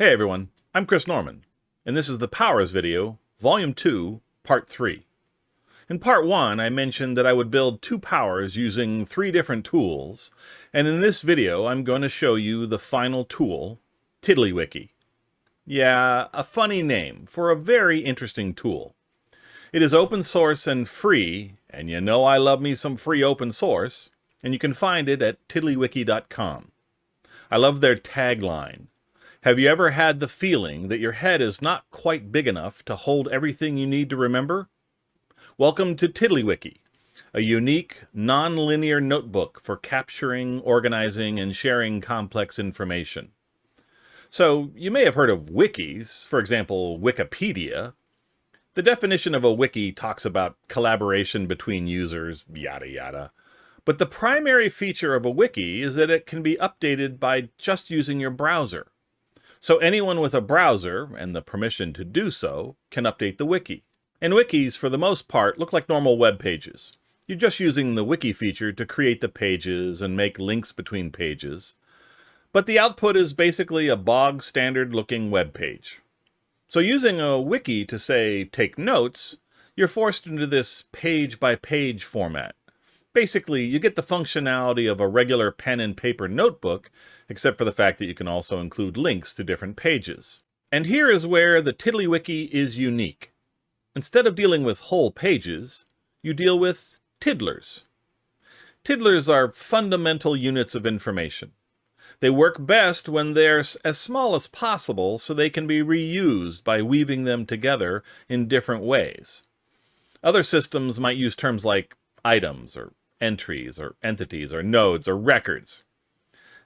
Hey everyone, I'm Chris Norman, and this is the Powers video, Volume 2, Part 3. In Part 1, I mentioned that I would build 2 powers using 3 different tools, and in this video I'm going to show you the final tool, Tiddlywiki. Yeah, a funny name for a very interesting tool. It is open source and free, and you know I love me some free open source, and you can find it at tiddlywiki.com. I love their tagline. Have you ever had the feeling that your head is not quite big enough to hold everything you need to remember? Welcome to Tiddlywiki, a unique, non-linear notebook for capturing, organizing, and sharing complex information. So, you may have heard of wikis, for example, Wikipedia. The definition of a wiki talks about collaboration between users, yada yada. But the primary feature of a wiki is that it can be updated by just using your browser. So anyone with a browser, and the permission to do so, can update the wiki. And wikis, for the most part, look like normal web pages. You're just using the wiki feature to create the pages and make links between pages. But the output is basically a bog standard looking web page. So using a wiki to, say, take notes, you're forced into this page-by-page format. Basically, you get the functionality of a regular pen and paper notebook, except for the fact that you can also include links to different pages. And here is where the Tiddlywiki is unique. Instead of dealing with whole pages, you deal with tiddlers. Tiddlers are fundamental units of information. They work best when they're as small as possible so they can be reused by weaving them together in different ways. Other systems might use terms like items, or entries, or entities, or nodes, or records.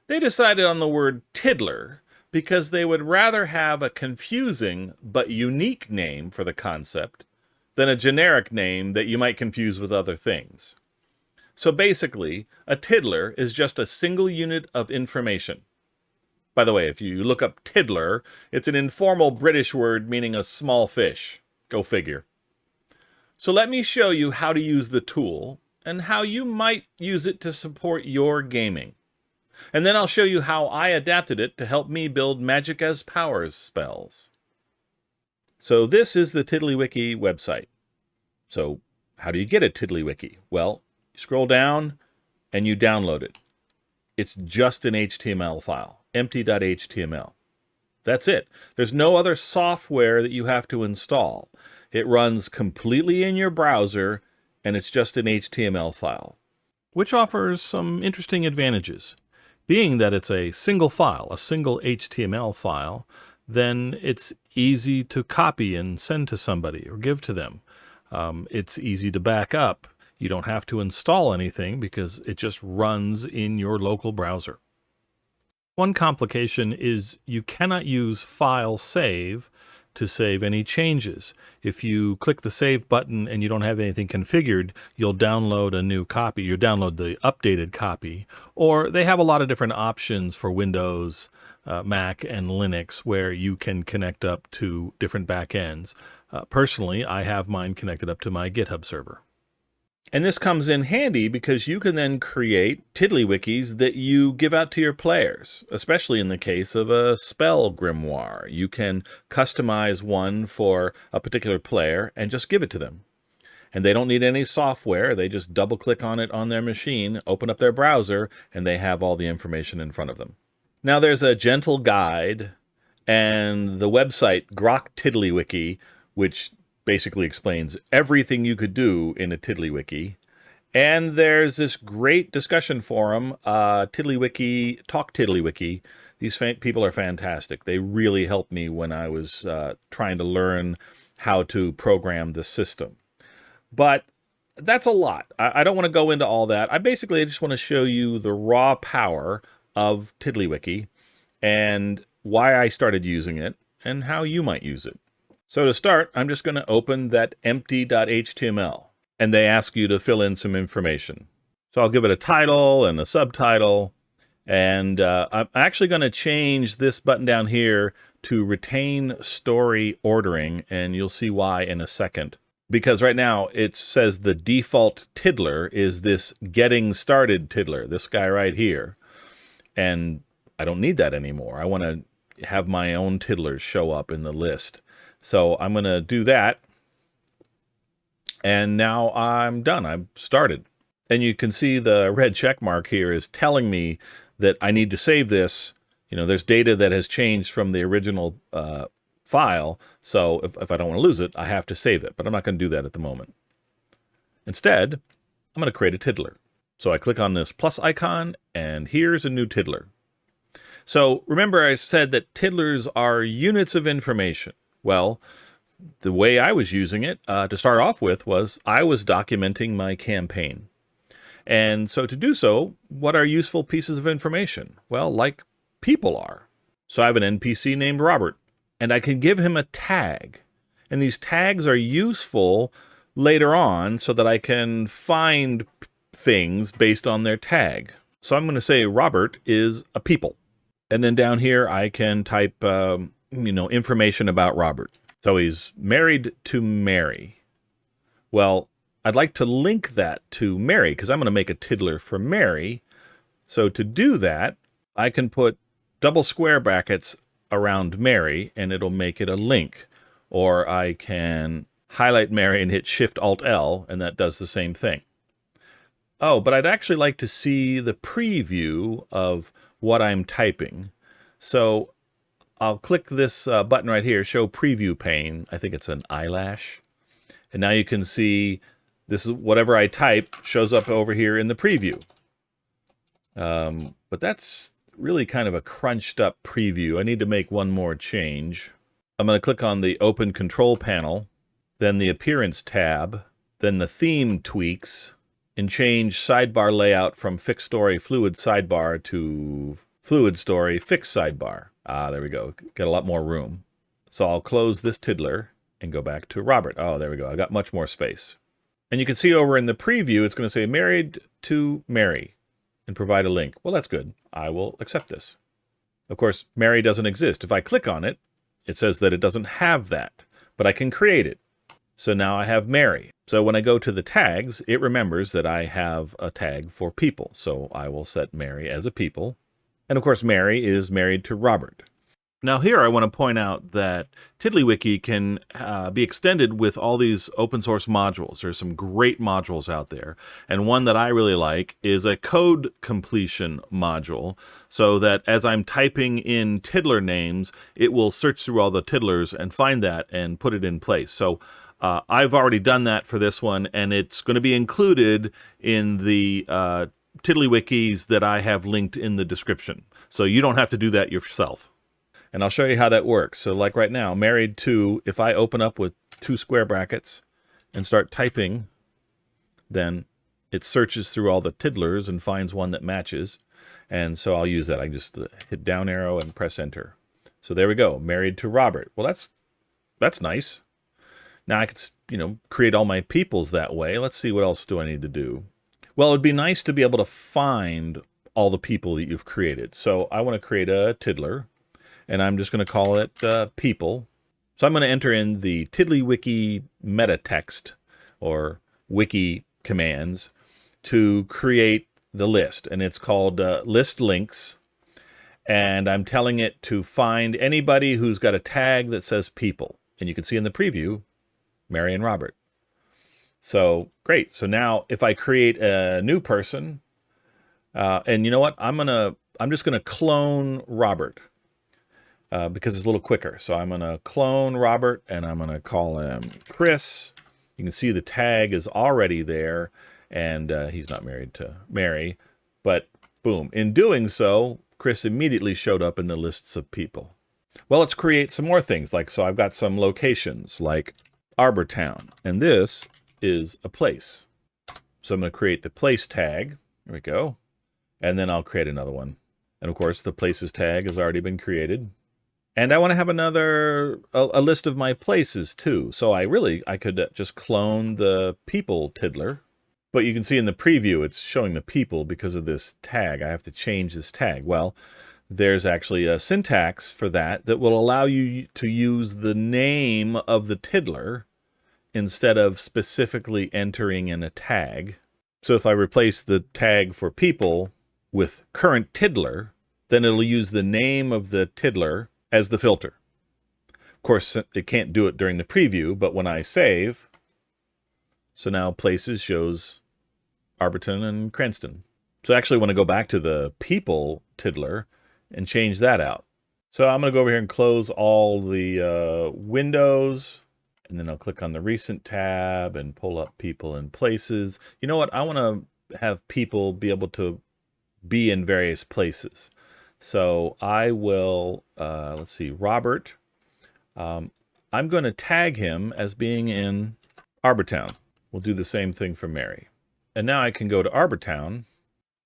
They decided on the word tiddler because they would rather have a confusing but unique name for the concept than a generic name that you might confuse with other things. So basically, a tiddler is just a single unit of information. By the way, if you look up tiddler, it's an informal British word meaning a small fish. Go figure. So let me show you how to use the tool and how you might use it to support your gaming. And then I'll show you how I adapted it to help me build magic as powers spells. So this is the Tiddlywiki website. So how do you get a Tiddlywiki? Well, you scroll down and you download it. It's just an HTML file, empty.html. That's it. There's no other software that you have to install. It runs completely in your browser, and it's just an HTML file, which offers some interesting advantages. Being that it's a single file, a single HTML file, then it's easy to copy and send to somebody or give to them. It's easy to back up. You don't have to install anything because it just runs in your local browser. One complication is you cannot use file save to save any changes. If you click the save button and you don't have anything configured, you'll download a new copy. You download the updated copy, or they have a lot of different options for Windows, Mac, and Linux where you can connect up to different backends. Personally, I have mine connected up to my GitHub server. And this comes in handy because you can then create Tiddlywikis that you give out to your players, especially in the case of a spell grimoire. You can customize one for a particular player and just give it to them. And they don't need any software. They just double-click on it on their machine, open up their browser, and they have all the information in front of them. Now there's a gentle guide and the website Grok Tiddlywiki, which basically explains everything you could do in a Tiddlywiki. And there's this great discussion forum, Tiddlywiki, Talk Tiddlywiki. These people are fantastic. They really helped me when I was trying to learn how to program the system. But that's a lot. I don't want to go into all that. I just want to show you the raw power of Tiddlywiki and why I started using it and how you might use it. So to start, I'm just going to open that empty.html, and they ask you to fill in some information. So I'll give it a title and a subtitle, and I'm actually going to change this button down here to retain story ordering, and you'll see why in a second. Because right now it says the default tiddler is this getting started tiddler, this guy right here. And I don't need that anymore. I want to have my own tiddlers show up in the list. So I'm going to do that. And now I'm done. I've started. And you can see the red check mark here is telling me that I need to save this. You know, there's data that has changed from the original file. So if I don't want to lose it, I have to save it. But I'm not going to do that at the moment. Instead, I'm going to create a tiddler. So I click on this plus icon, and here's a new tiddler. So remember I said that tiddlers are units of information. Well, the way I was using it to start off with was I was documenting my campaign. And so to do so, what are useful pieces of information? Well, like people are. So I have an NPC named Robert, and I can give him a tag. And these tags are useful later on so that I can find things based on their tag. So I'm going to say Robert is a people. And then down here I can type information about Robert. So he's married to Mary. Well, I'd like to link that to Mary because I'm going to make a tiddler for Mary. So to do that, I can put double square brackets around Mary and it'll make it a link. Or I can highlight Mary and hit Shift-Alt-L and that does the same thing. Oh, but I'd actually like to see the preview of what I'm typing. So I'll click this button right here, Show Preview Pane. I think it's an eyelash. And now you can see this is whatever I type shows up over here in the preview. But that's really kind of a crunched up preview. I need to make one more change. I'm going to click on the Open Control Panel, then the Appearance tab, then the Theme Tweaks, and change sidebar layout from Fixed Story Fluid Sidebar to Fluid Story Fixed Sidebar. There we go. Got a lot more room. So I'll close this tiddler and go back to Robert. Oh, there we go. I got much more space. And you can see over in the preview, it's going to say married to Mary and provide a link. Well, that's good. I will accept this. Of course, Mary doesn't exist. If I click on it, it says that it doesn't have that, but I can create it. So now I have Mary. So when I go to the tags, it remembers that I have a tag for people. So I will set Mary as a people. And of course, Mary is married to Robert. Now here I want to point out that Tiddlywiki can be extended with all these open source modules. There's some great modules out there. And one that I really like is a code completion module, so that as I'm typing in tiddler names, it will search through all the tiddlers and find that and put it in place. So I've already done that for this one, and it's going to be included in the Tiddlywikis that I have linked in the description. So you don't have to do that yourself. And I'll show you how that works. So like right now, married to, if I open up with 2 square brackets and start typing, then it searches through all the tiddlers and finds one that matches. And so I'll use that. I just hit down arrow and press enter. So there we go, married to Robert. Well, that's nice. Now I could, create all my peoples that way. Let's see, what else do I need to do? Well, it'd be nice to be able to find all the people that you've created. So I want to create a tiddler. And I'm just going to call it people. So I'm going to enter in the Tiddlywiki meta text or wiki commands to create the list. And it's called list links. And I'm telling it to find anybody who's got a tag that says people. And you can see in the preview, Mary and Robert. So great. So now if I create a new person, and you know what? I'm just going to clone Robert. Because it's a little quicker. So I'm going to clone Robert and I'm going to call him Chris. You can see the tag is already there and he's not married to Mary. But boom, in doing so, Chris immediately showed up in the lists of people. Well, let's create some more things. So I've got some locations like Arbortown, and this is a place. So I'm going to create the place tag. There we go. And then I'll create another one. And of course, the places tag has already been created. And I want to have a list of my places too. So I could just clone the people tiddler. But you can see in the preview, it's showing the people because of this tag. I have to change this tag. Well, there's actually a syntax for that will allow you to use the name of the tiddler instead of specifically entering in a tag. So if I replace the tag for people with current tiddler, then it'll use the name of the tiddler as the filter. Of course, it can't do it during the preview, but when I save, so now places shows Arborton and Cranston. So I actually want to go back to the people tiddler and change that out. So I'm going to go over here and close all the windows, and then I'll click on the recent tab and pull up people and places. You know what? I want to have people be able to be in various places. So I will, let's see, Robert. I'm going to tag him as being in Arbortown. We'll do the same thing for Mary. And now I can go to Arbortown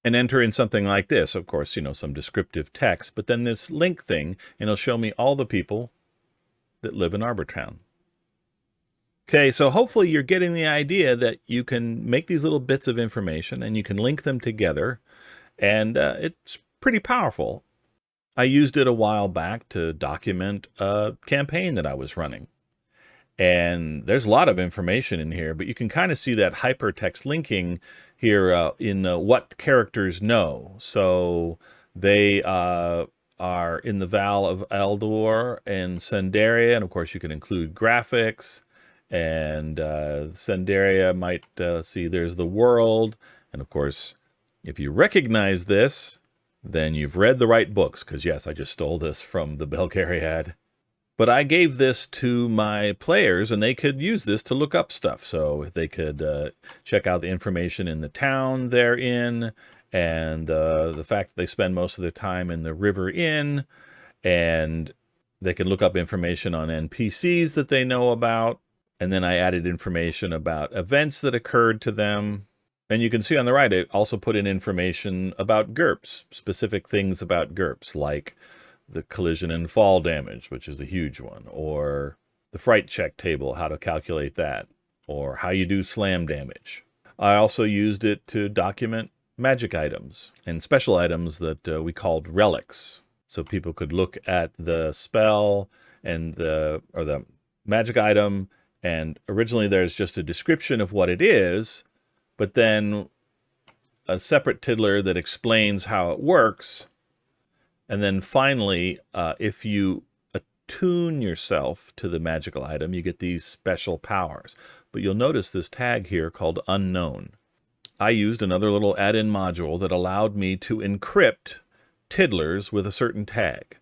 and enter in something like this. Of course, you know, some descriptive text, but then this link thing, and it'll show me all the people that live in Arbortown. Okay, so hopefully you're getting the idea that you can make these little bits of information and you can link them together, and it's pretty powerful. I used it a while back to document a campaign that I was running. And there's a lot of information in here, but you can kind of see that hypertext linking here in what characters know. So they are in the Val of Eldor and Sendaria, and of course you can include graphics. And Sendaria might see there's the world, and of course, if you recognize this, then you've read the right books, because yes, I just stole this from the Belgariad. But I gave this to my players, and they could use this to look up stuff. So they could check out the information in the town they're in, and the fact that they spend most of their time in the River Inn, and they can look up information on NPCs that they know about. And then I added information about events that occurred to them. And you can see on the right, it also put in information about GURPS, specific things about GURPS, like the collision and fall damage, which is a huge one, or the fright check table, how to calculate that, or how you do slam damage. I also used it to document magic items and special items that we called relics. So people could look at the spell and the magic item, and originally there's just a description of what it is, but then a separate tiddler that explains how it works. And then finally, if you attune yourself to the magical item, you get these special powers. But you'll notice this tag here called unknown. I used another little add-in module that allowed me to encrypt tiddlers with a certain tag.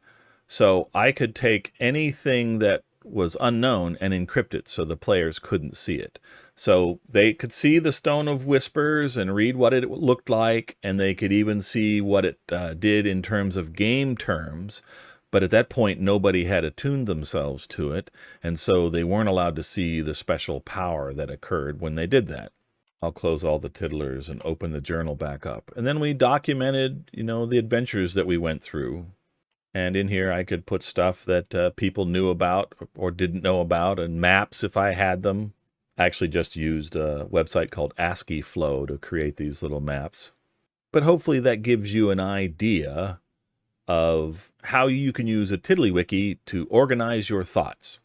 So I could take anything that was unknown and encrypt it so the players couldn't see it. So they could see the Stone of Whispers and read what it looked like, and they could even see what it did in terms of game terms. But at that point, nobody had attuned themselves to it, and so they weren't allowed to see the special power that occurred when they did that. I'll close all the tiddlers and open the journal back up. And then we documented, you know, the adventures that we went through. And in here, I could put stuff that people knew about or didn't know about, and maps if I had them. I actually just used a website called ASCII Flow to create these little maps. But hopefully that gives you an idea of how you can use a Tiddlywiki to organize your thoughts.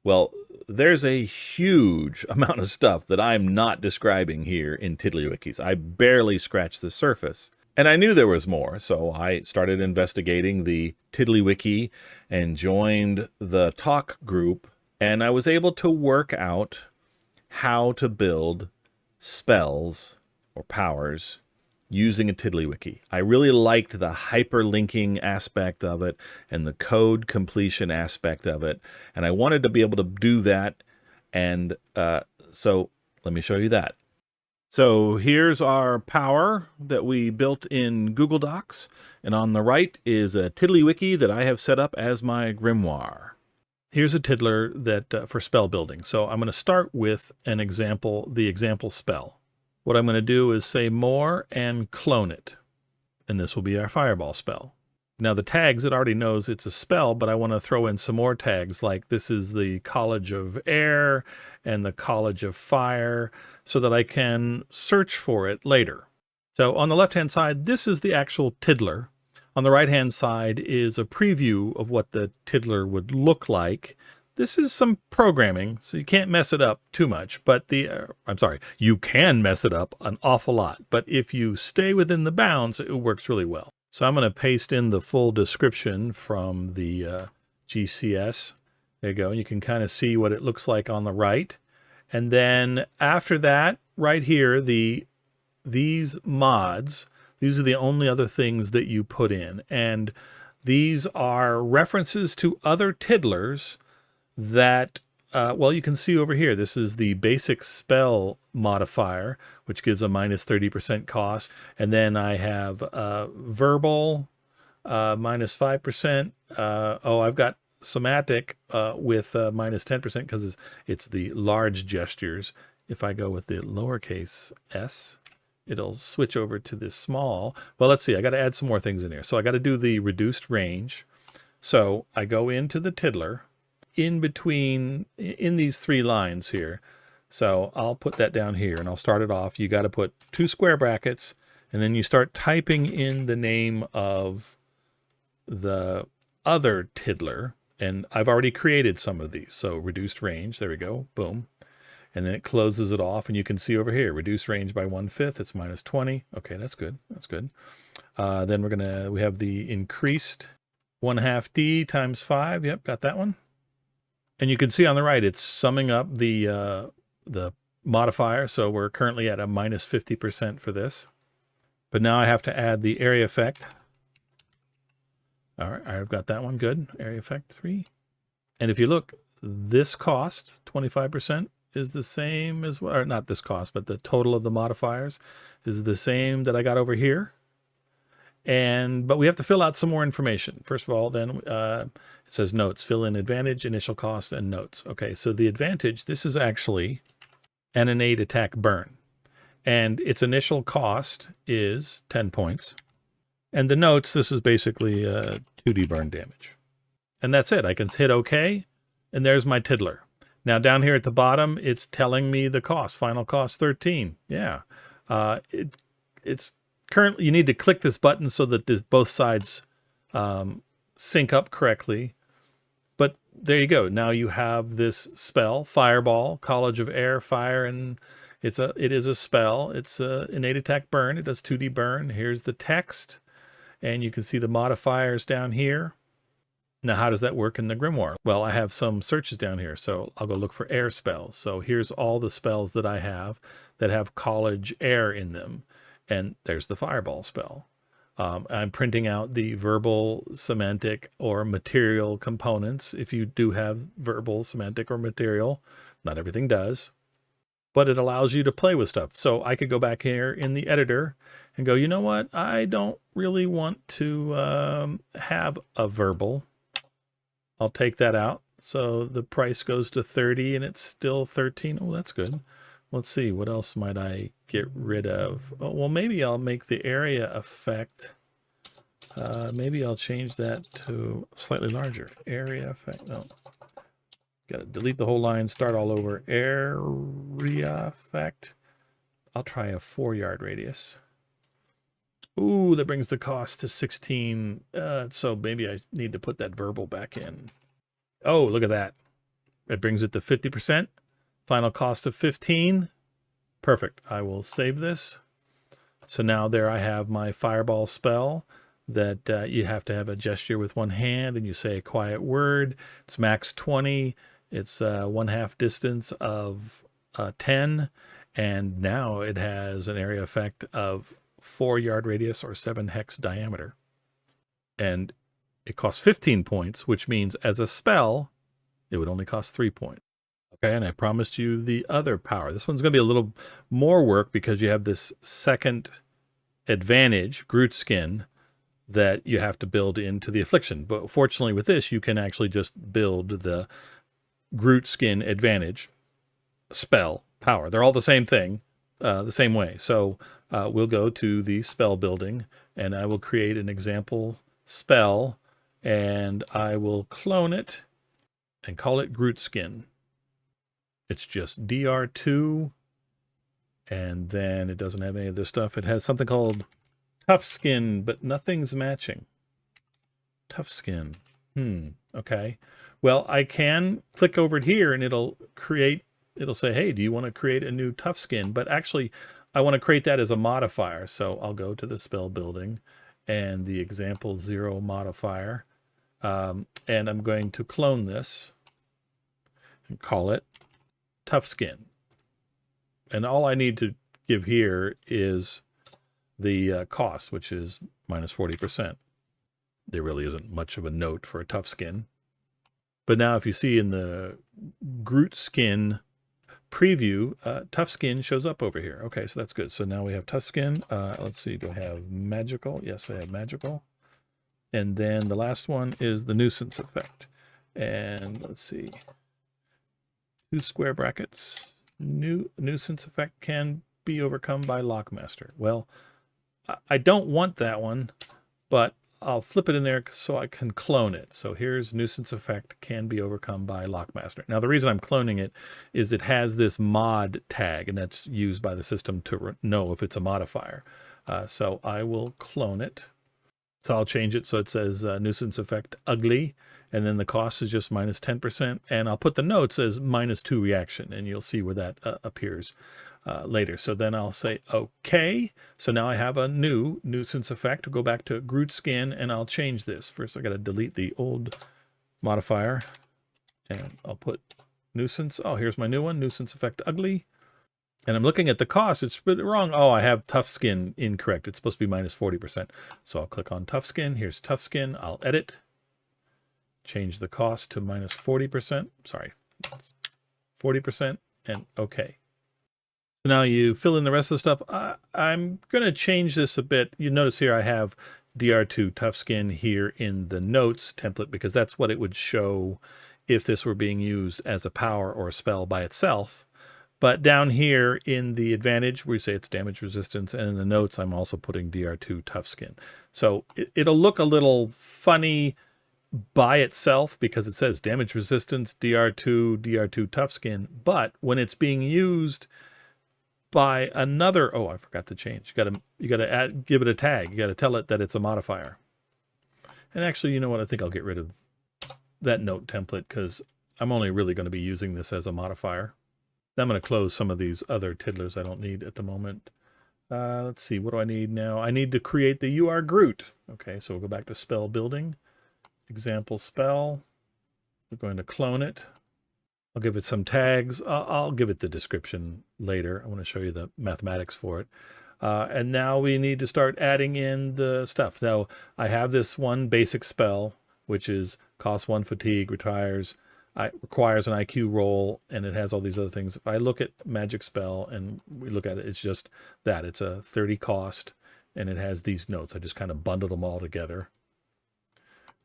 Well, there's a huge amount of stuff that I'm not describing here in Tiddlywikis. I barely scratched the surface. And I knew there was more, so I started investigating the Tiddlywiki and joined the talk group, and I was able to work out how to build spells or powers using a Tiddlywiki. I really liked the hyperlinking aspect of it and the code completion aspect of it, and I wanted to be able to do that, and so let me show you that. So here's our power that we built in Google Docs, and on the right is a Tiddlywiki that I have set up as my grimoire. Here's a tiddler that for spell building. So I'm going to start with an example, the example spell. What I'm going to do is say more and clone it, and this will be our fireball spell. Now the tags, it already knows it's a spell, but I want to throw in some more tags, like this is the College of Air and the College of Fire, so that I can search for it later. So on the left-hand side, this is the actual tiddler. On the right-hand side is a preview of what the tiddler would look like. This is some programming, so you can't mess it up too much, but you can mess it up an awful lot, but if you stay within the bounds, it works really well. So I'm going to paste in the full description from the GCS. There you go. You can kind of see what it looks like on the right. And then after that, right here, these mods, these are the only other things that you put in. And these are references to other tiddlers that, well, you can see over here, this is the basic spell modifier, which gives a minus 30% cost. And then I have verbal, minus 5%. I've got somatic with minus 10% because it's the large gestures. If I go with the lowercase s, it'll switch over to this small. Well, let's see. I got to add some more things in here. So I got to do the reduced range. So I go into the tiddler in between, in these 3 lines here. So I'll put that down here and I'll start it off. You got to put 2 square brackets and then you start typing in the name of the other tiddler. And I've already created some of these. So reduced range, there we go, boom. And then it closes it off, and you can see over here, reduced range by 1/5, it's minus 20. Okay, that's good, that's good. Then we have the increased 1/2 D times 5, yep, got that one. And you can see on the right, it's summing up the modifier, so we're currently at a minus 50% for this. But now I have to add the area effect. All right, I've got that one, good, area effect 3. And if you look, this cost, 25%, is the same as, or not this cost, but the total of the modifiers is the same that I got over here. But we have to fill out some more information. First of all, then it says notes, fill in advantage, initial cost, and notes. Okay, so the advantage, this is actually an innate attack burn. And its initial cost is 10 points. And the notes, this is basically 2D burn damage. And that's it. I can hit OK, and there's my tiddler. Now down here at the bottom, it's telling me the cost. Final cost 13. Yeah. It's currently, you need to click this button so that both sides sync up correctly. But there you go. Now you have this spell, Fireball, College of Air, Fire, and it is a spell. It's a innate attack burn. It does 2D burn. Here's the text, and you can see the modifiers down here. Now, how does that work in the Grimoire? Well, I have some searches down here, so I'll go look for air spells. So here's all the spells that I have that have college air in them, and there's the Fireball spell. I'm printing out the verbal, semantic, or material components. If you do have verbal, semantic, or material, not everything does, but it allows you to play with stuff. So I could go back here in the editor and go, you know what? I don't really want to have a verbal. I'll take that out. So the price goes to 30 and it's still 13. Oh, that's good. Let's see, what else might I get rid of? Oh, well, maybe I'll make the area effect. Maybe I'll change that to slightly larger. Area effect, no. Got to delete the whole line, start all over. Area effect. I'll try a 4-yard radius. Ooh, that brings the cost to 16. So maybe I need to put that verbal back in. Oh, look at that. It brings it to 50%. Final cost of 15. Perfect. I will save this. So now there I have my Fireball spell that you have to have a gesture with one hand and you say a quiet word. It's max 20. It's 1/2 distance of 10. And now it has an area effect of 4-yard radius or 7 hex diameter. And it costs 15 points, which means as a spell, it would only cost 3 points. Okay, and I promised you the other power. This one's going to be a little more work because you have this second advantage, Groot Skin, that you have to build into the affliction. But fortunately with this, you can actually just build the Groot Skin advantage spell power. They're all the same thing, the same way. So we'll go to the spell building and I will create an example spell and I will clone it and call it Groot Skin. It's just DR2 and then it doesn't have any of this stuff. It has something called Tough Skin, but nothing's matching. Tough Skin. Okay. Well, I can click over here and it'll say, hey, do you want to create a new Tough Skin? But actually, I want to create that as a modifier. So I'll go to the spell building and the example 0 modifier. And I'm going to clone this and call it Tough Skin. And all I need to give here is the cost, which is minus 40%. There really isn't much of a note for a Tough Skin. But now if you see in the Groot Skin preview, Tough Skin shows up over here. Okay, so that's good. So now we have Tough Skin. Let's see, do I have Magical? Yes, I have Magical. And then the last one is the Nuisance Effect. And let's see, 2 square brackets. Nuisance Effect can be overcome by Lockmaster. Well, I don't want that one, but I'll flip it in there so I can clone it. So here's Nuisance Effect can be overcome by Lockmaster. Now the reason I'm cloning it is it has this mod tag, and that's used by the system to know if it's a modifier. So I will clone it. So I'll change it so it says Nuisance Effect Ugly, and then the cost is just minus 10%, and I'll put the notes as -2 reaction, and you'll see where that appears later. So then I'll say okay. So now I have a new Nuisance Effect. I'll go back to Groot Skin, and I'll change this. First I got to delete the old modifier, and I'll put Nuisance. Oh, here's my new one, Nuisance Effect Ugly. And I'm looking at the cost. It's wrong. Oh, I have Tough Skin incorrect. It's supposed to be minus 40%. So I'll click on Tough Skin. Here's Tough Skin. I'll edit. Change the cost to minus 40%. Sorry, 40%, and okay. So now you fill in the rest of the stuff. I'm going to change this a bit. You notice here I have DR2 Tough Skin here in the notes template because that's what it would show if this were being used as a power or a spell by itself. But down here in the advantage, we say it's damage resistance, and in the notes, I'm also putting DR2 Tough Skin. So it'll look a little funny by itself because it says damage resistance, DR2 Tough Skin. But when it's being used by another, oh, I forgot to change. You gotta give it a tag. You gotta tell it that it's a modifier. And actually, you know what? I think I'll get rid of that note template because I'm only really going to be using this as a modifier. I'm going to close some of these other tiddlers I don't need at the moment. Let's see, what do I need now? I need to create the UR Groot. Okay, so we'll go back to spell building. Example spell. We're going to clone it. I'll give it some tags. I'll give it the description later. I want to show you the mathematics for it. And now we need to start adding in the stuff. Now, I have this one basic spell, which is cost 1 fatigue, requires an IQ roll, and it has all these other things. If I look at magic spell and we look at it, it's just that. It's a 30 cost, and it has these notes. I just kind of bundled them all together.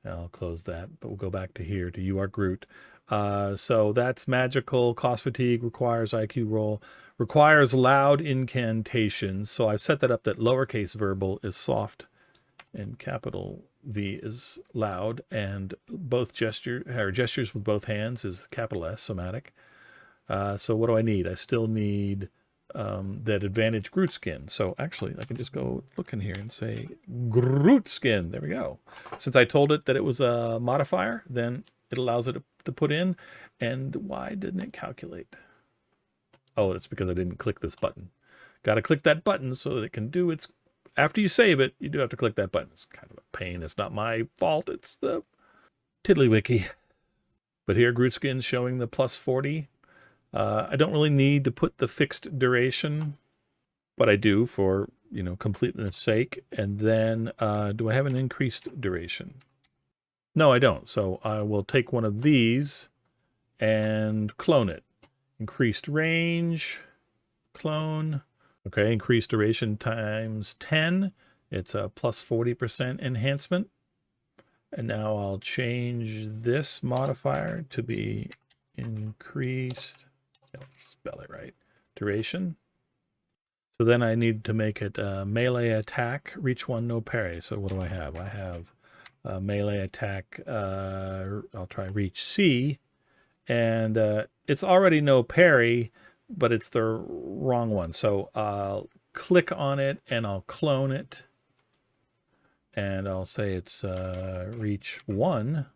I'll close that, but we'll go back to here to UR Groot. So that's magical, cost fatigue, requires IQ roll, requires loud incantations. So I've set that up that lowercase verbal is soft and capital V is loud, and both gestures with both hands is capital S, somatic. So what do I need? I still need that advantage Groot Skin. So actually, I can just go look in here and say Groot Skin. There we go. Since I told it that it was a modifier, then it allows it to put in. And why didn't it calculate? Oh, it's because I didn't click this button. Got to click that button so that it can do its... After you save it, you do have to click that button. It's kind of a pain. It's not my fault. It's the Tiddlywiki. But here, Groot Skin's showing the plus 40. I don't really need to put the fixed duration, but I do for, completeness sake. And then, do I have an increased duration? No, I don't. So I will take one of these and clone it. Increased range, clone. Okay, increased duration times 10. It's a plus 40% enhancement. And now I'll change this modifier to be increased, spell it right, duration. So then I need to make it melee attack, reach 1, no parry. So what do I have? I have melee attack, I'll try reach C. And it's already no parry, but it's the wrong one. So I'll click on it and I'll clone it. And I'll say it's reach 1,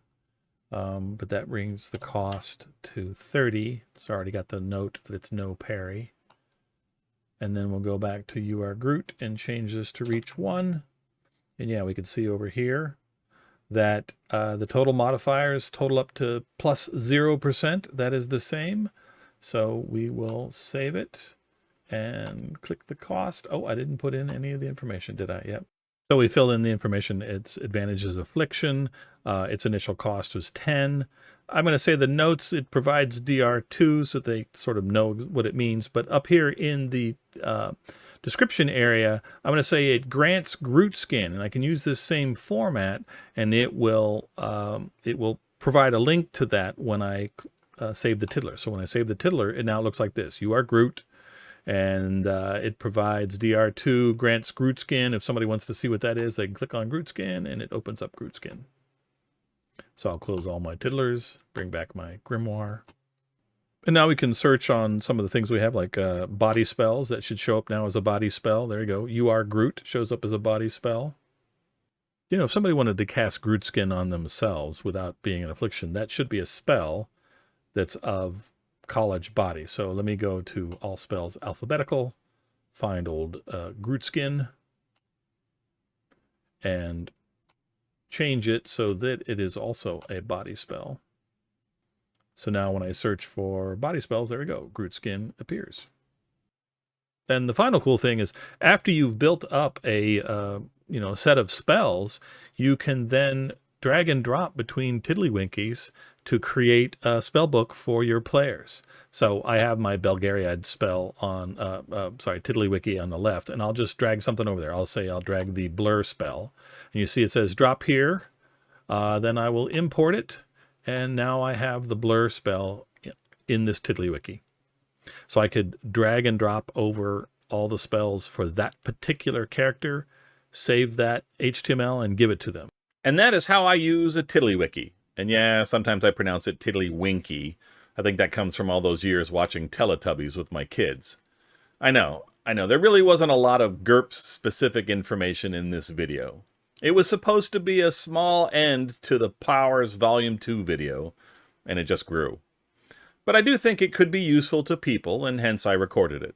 but that brings the cost to 30. It's already got the note that it's no parry. And then we'll go back to UR Groot and change this to reach 1. And yeah, we can see over here that the total modifiers total up to plus 0%. That is the same. So we will save it and click the cost. Oh, I didn't put in any of the information, did I? Yep. So we fill in the information. Its advantages affliction. Its initial cost was 10. I'm going to say the notes, it provides DR2 so they sort of know what it means. But up here in the description area, I'm going to say it grants Groot skin, and I can use this same format, and it will provide a link to that when I save the Tiddler. So when I save the Tiddler, it now looks like this. You are Groot, and it provides DR2, grants Groot skin. If somebody wants to see what that is, they can click on Groot skin, and it opens up Groot skin. So I'll close all my Tiddlers, bring back my Grimoire. And now we can search on some of the things we have, like body spells. That should show up now as a body spell. There you go. You are Groot shows up as a body spell. You know, if somebody wanted to cast Groot skin on themselves without being an affliction, that should be a spell that's of college body. So let me go to all spells alphabetical, find old Groot skin, and change it so that it is also a body spell. So now when I search for body spells, there we go, Groot skin appears. And the final cool thing is, after you've built up a set of spells, you can then drag and drop between Tiddlywinkies to create a spell book for your players. So I have my Belgariad spell on, Tiddlywiki on the left, and I'll just drag something over there. I'll say I'll drag the blur spell. And you see it says drop here. Then I will import it, and now I have the blur spell in this Tiddlywiki. So I could drag and drop over all the spells for that particular character, save that HTML, and give it to them. And that is how I use a Tiddlywiki. And yeah, sometimes I pronounce it Tiddlywinky. I think that comes from all those years watching Teletubbies with my kids. I know, there really wasn't a lot of GURPS-specific information in this video. It was supposed to be a small end to the Powers Volume 2 video, and it just grew. But I do think it could be useful to people, and hence I recorded it.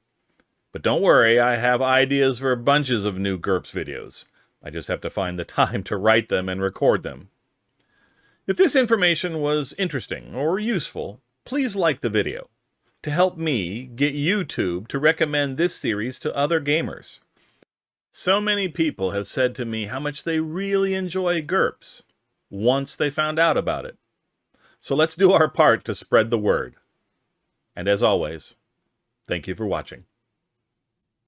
But don't worry, I have ideas for bunches of new GURPS videos. I just have to find the time to write them and record them. If this information was interesting or useful, please like the video to help me get YouTube to recommend this series to other gamers. So many people have said to me how much they really enjoy GURPS once they found out about it. So let's do our part to spread the word. And as always, thank you for watching.